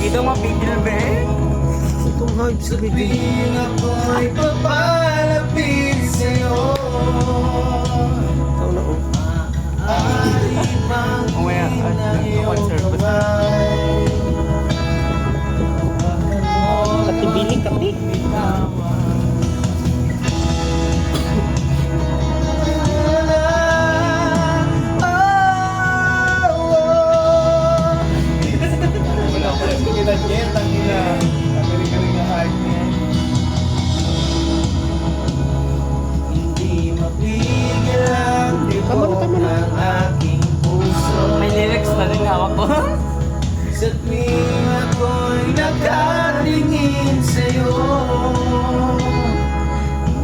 Ito mapigil ba eh? Itong hype sa bibig. Sabihin ako'y papalapit sa'yo. Ikaw na oh. Maaari bang Mamaya, iyong kamay? Katibiling kapi. Hindi mapigil ang tibok Tama na. ng aking puso. May lyrics na rin hawak ko. Sa tuwing ako'y nakatingin sa'yo,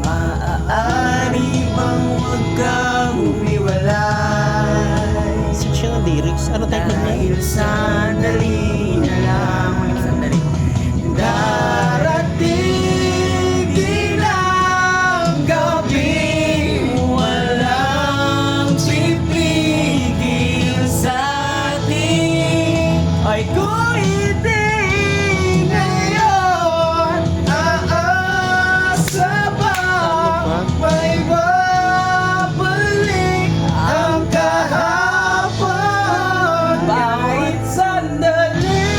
maaari bang huwag kang umiwalay? Saan siya ng lyrics? Ano type na niya? Dahil sandali na lang, Sandali. darating din ang gabi, walang pipigil sa atin. Ay kung hindi ngayon, aasa ba may babalik ang kahapon? Kahit sandali.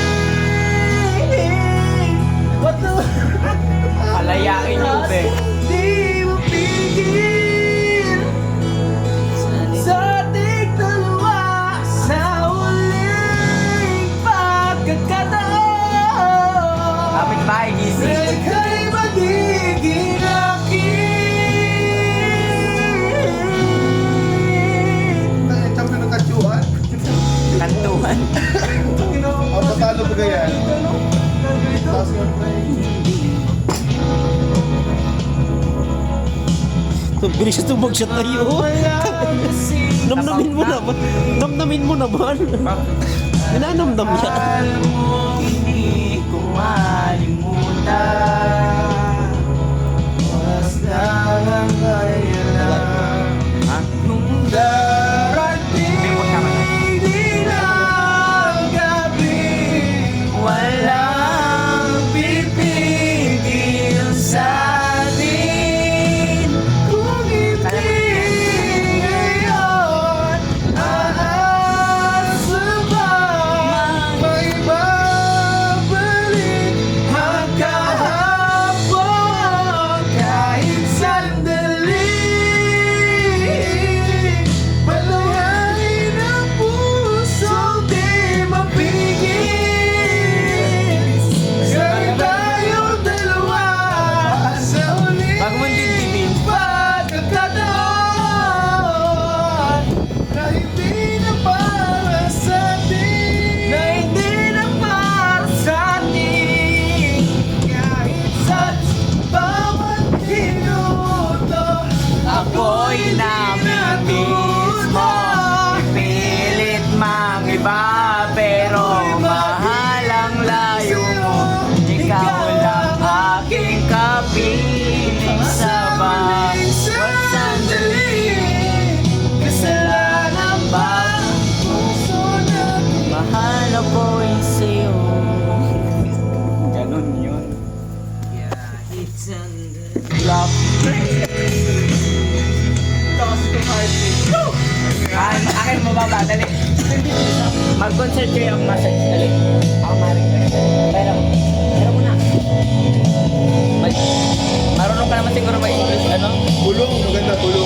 What the? Palayain yung be. Di mo pigil sa ating dalawa sa huling pagkakataon. Kapit bahay, gising. Ika'y magiging akin. Tsaka na nagkatyuan. Kantuhan. O, tatalo ba ganyan? Tapos nga pa Ito, bilis ito mag-shot tayo. Namnamin mo naman. Namnamin mo naman. Ninanamnam niya. Alam mo, hindi ko malimutan. Oras lang ang kailan. Ha? Nung darating din ang gabi, walang pipigil sa atin. Kung hindi ngayon, aasa ba may babalik ang kahapon? Kahit sandali, palayain ang puso, di mapigil. Kahit tayong dalawa sa huling Wag mong dibdibin. pagkakataon na hindi na para sa atin, na hindi na para sa atin. Kahit sa bawat minuto, Ako'y namimiss mo. Pilit mang iba, pero mahal ang layo mo. Ikaw lang aking kapiling sa bawat sandali. kasalanan ba ang puso natin? Mahal ako'y sa'yo. Ganon yun. It's under. Love. Akin mo ba? Dali. Mag-concert kayo ang massage. Dali. Ako maring. Pero mo na. Marunong ka naman siguro ba English, ano? Bulong, maganda bulong.